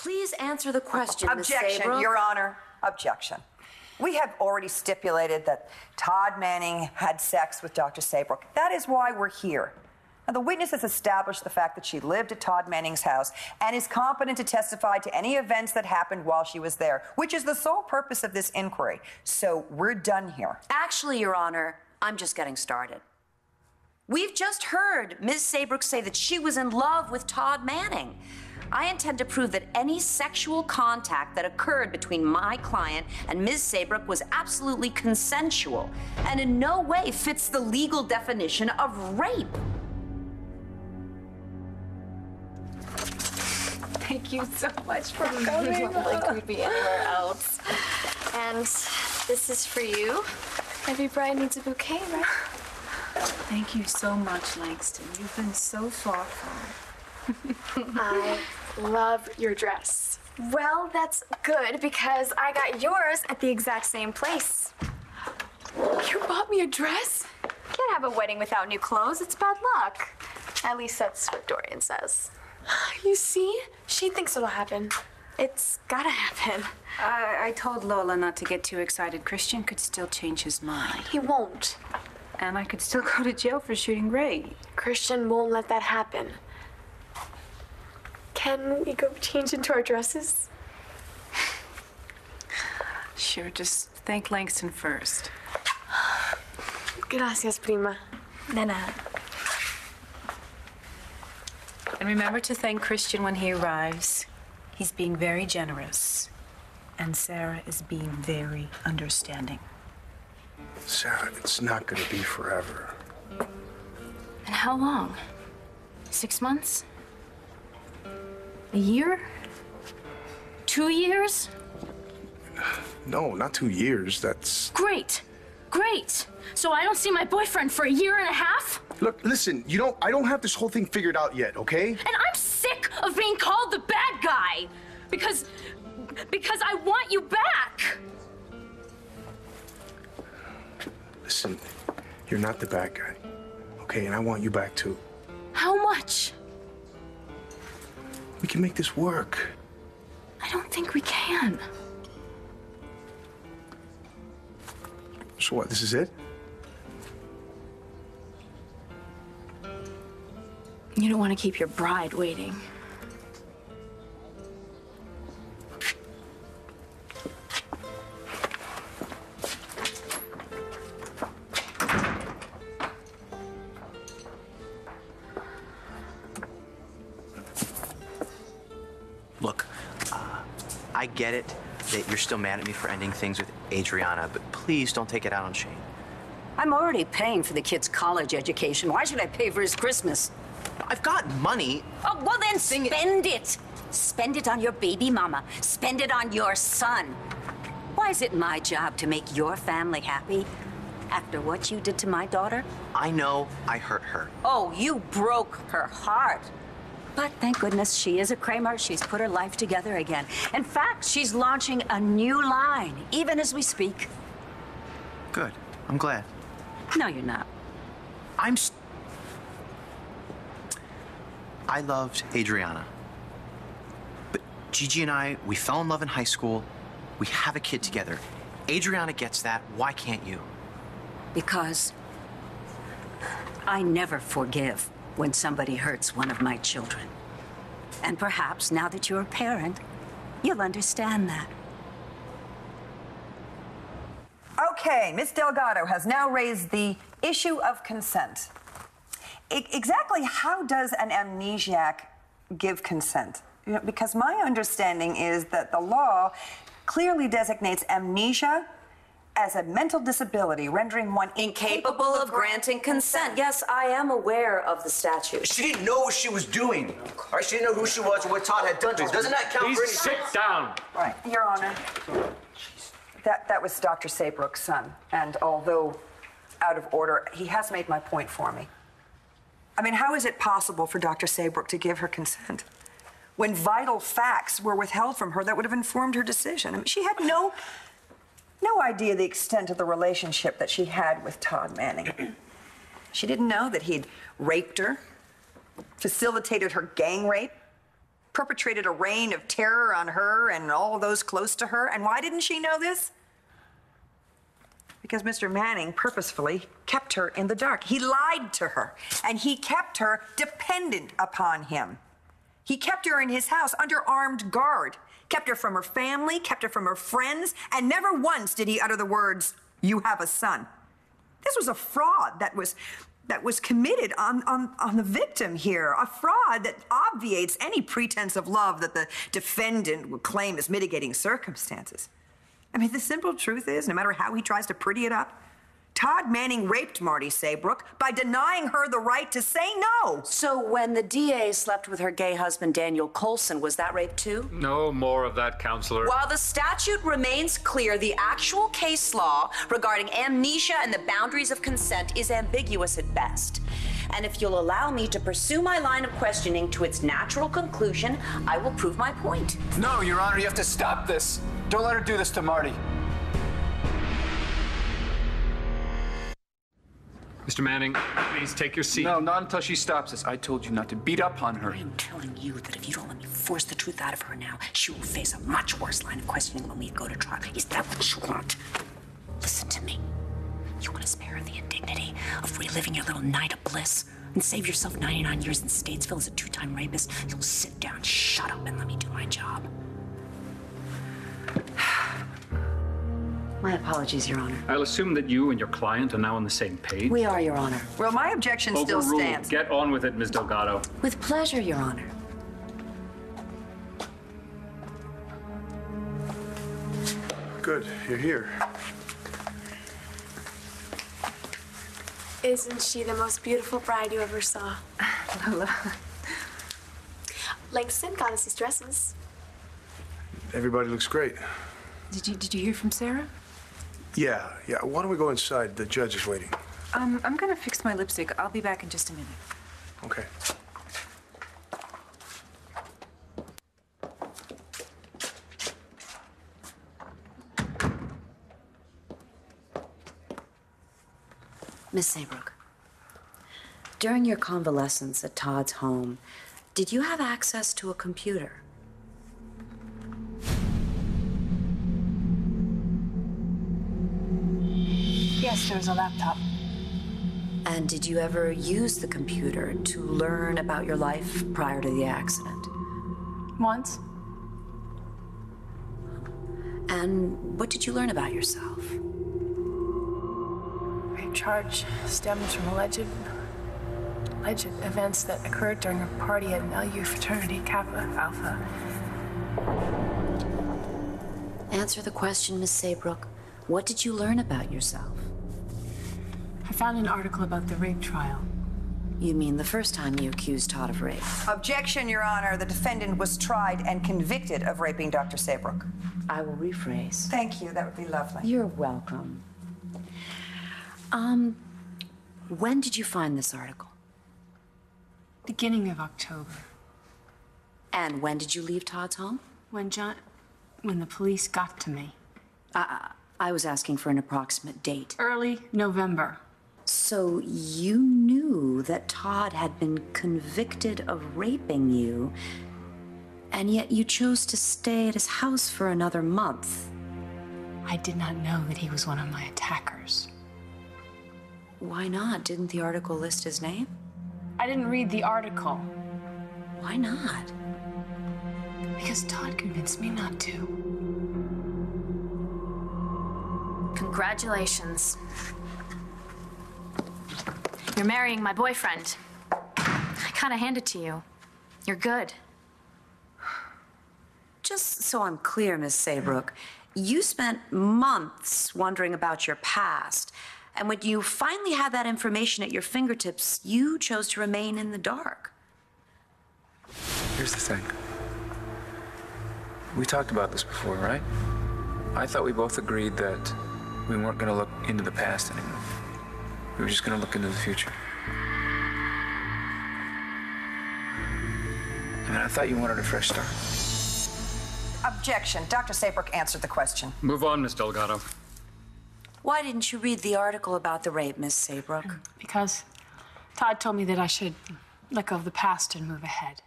Please answer the question, Ms. Objection, Saybrook. Your Honor. Objection. We have already stipulated that Todd Manning had sex with Dr. Saybrook. That is why we're here. Now, the witness has established the fact that she lived at Todd Manning's house and is competent to testify to any events that happened while she was there, which is the sole purpose of this inquiry. So we're done here. Actually, Your Honor, I'm just getting started. We've just heard Ms. Saybrook say that she was in love with Todd Manning. I intend to prove that any sexual contact that occurred between my client and Ms. Saybrook was absolutely consensual and in no way fits the legal definition of rape. Thank you so much for coming. Like we'd be anywhere else. And this is for you. Every bride needs a bouquet, right? Thank you so much, Langston. You've been so thoughtful. I love your dress. Well, that's good because I got yours at the exact same place. You bought me a dress? Can't have a wedding without new clothes. It's bad luck. At least that's what Dorian says. You see? She thinks it'll happen. It's gotta happen. I told Lola not to get too excited. Christian could still change his mind. He won't. And I could still go to jail for shooting Ray. Christian won't let that happen. Can we go change into our dresses? Sure, just thank Langston first. Gracias, prima. Nana. And remember to thank Christian when he arrives. He's being very generous. And Sarah is being very understanding. Sarah, it's not gonna be forever. And how long? 6 months? A year? 2 years? No, not 2 years. That's... Great. Great. So I don't see my boyfriend for a year and a half? Look, listen, I don't have this whole thing figured out yet, okay? And I'm sick of being called the bad guy. Because I want you back. Listen, you're not the bad guy, okay? And I want you back too. How much? We can make this work. I don't think we can. So what, this is it? You don't want to keep your bride waiting. Look, I get it that you're still mad at me for ending things with Adriana, but please don't take it out on Shane. I'm already paying for the kid's college education. Why should I pay for his Christmas? I've got money. Oh, well then spend it. Spend it on your baby mama. Spend it on your son. Why is it my job to make your family happy after what you did to my daughter? I know I hurt her. Oh, you broke her heart. But thank goodness she is a Cramer. She's put her life together again. In fact, she's launching a new line, even as we speak. Good. I'm glad. No, you're not. I loved Adriana. But Gigi and I, we fell in love in high school. We have a kid together. Adriana gets that. Why can't you? Because I never forgive when somebody hurts one of my children. And perhaps now that you're a parent, you'll understand that. Okay, Ms. Delgado has now raised the issue of consent. Exactly how does an amnesiac give consent? Because my understanding is that the law clearly designates amnesia as a mental disability, rendering one Incapable of granting consent. Yes, I am aware of the statute. She didn't know what she was doing. All right, she didn't know who she was or what Todd had done to her. Doesn't that count for anything? Sit down. Right, Your Honor. That was Dr. Saybrook's son, and although out of order, he has made my point for me. I mean, how is it possible for Dr. Saybrook to give her consent when vital facts were withheld from her that would have informed her decision? I mean, she had no idea the extent of the relationship that she had with Todd Manning. She didn't know that he'd raped her, facilitated her gang rape, perpetrated a reign of terror on her and all those close to her. And why didn't she know this? Because Mr. Manning purposefully kept her in the dark. He lied to her, and he kept her dependent upon him. He kept her in his house under armed guard, kept her from her family, kept her from her friends, and never once did he utter the words, "You have a son." This was a fraud that was committed on the victim here, a fraud that obviates any pretense of love that the defendant would claim as mitigating circumstances. I mean, the simple truth is, no matter how he tries to pretty it up, Todd Manning raped Marty Saybrook by denying her the right to say no. So when the DA slept with her gay husband, Daniel Colson, was that rape too? No more of that, Counselor. While the statute remains clear, the actual case law regarding amnesia and the boundaries of consent is ambiguous at best. And if you'll allow me to pursue my line of questioning to its natural conclusion, I will prove my point. No, Your Honor, you have to stop this. Don't let her do this to Marty. Mr. Manning, please take your seat. No, not until she stops this. I told you not to beat up on her. I am telling you that if you don't let me force the truth out of her now, she will face a much worse line of questioning when we go to trial. Is that what you want? Listen to me. You want to spare her the indignity of reliving your little night of bliss and save yourself 99 years in Statesville as a two-time rapist? You'll sit down, shut up, and let me do my job. My apologies, Your Honor. I'll assume that you and your client are now on the same page. We are, Your Honor. Well, my objection still Overruled. stands. Get on with it, Ms. Delgado. With pleasure, Your Honor. Good, you're here. Isn't she the most beautiful bride you ever saw? Lola. Langston got us these dresses. Everybody looks great. Did you hear from Sarah? Yeah. Why don't we go inside? The judge is waiting. I'm gonna fix my lipstick. I'll be back in just a minute. Okay. Miss Saybrook, during your convalescence at Todd's home, did you have access to a computer? Yes, there was a laptop. And did you ever use the computer to learn about your life prior to the accident? Once. And what did you learn about yourself? Rape charge stems from alleged events that occurred during a party at an LU fraternity, Kappa Alpha. Answer the question, Miss Saybrook. What did you learn about yourself? I found an article about the rape trial. You mean the first time you accused Todd of rape? Objection, Your Honor. The defendant was tried and convicted of raping Dr. Saybrook. I will rephrase. Thank you. That would be lovely. You're welcome. When did you find this article? Beginning of October. And when did you leave Todd's home? When the police got to me. I was asking for an approximate date. Early November. So you knew that Todd had been convicted of raping you, and yet you chose to stay at his house for another month. I did not know that he was one of my attackers. Why not? Didn't the article list his name? I didn't read the article. Why not? Because Todd convinced me not to. Congratulations. You're marrying my boyfriend. I kind of hand it to you. You're good. Just so I'm clear, Miss Saybrook, you spent months wondering about your past, and when you finally had that information at your fingertips, you chose to remain in the dark. Here's the thing. We talked about this before, right? I thought we both agreed that we weren't going to look into the past anymore. We were just going to look into the future. And I thought you wanted a fresh start. Objection. Dr. Saybrook answered the question. Move on, Miss Delgado. Why didn't you read the article about the rape, Miss Saybrook? Because Todd told me that I should let go of the past and move ahead.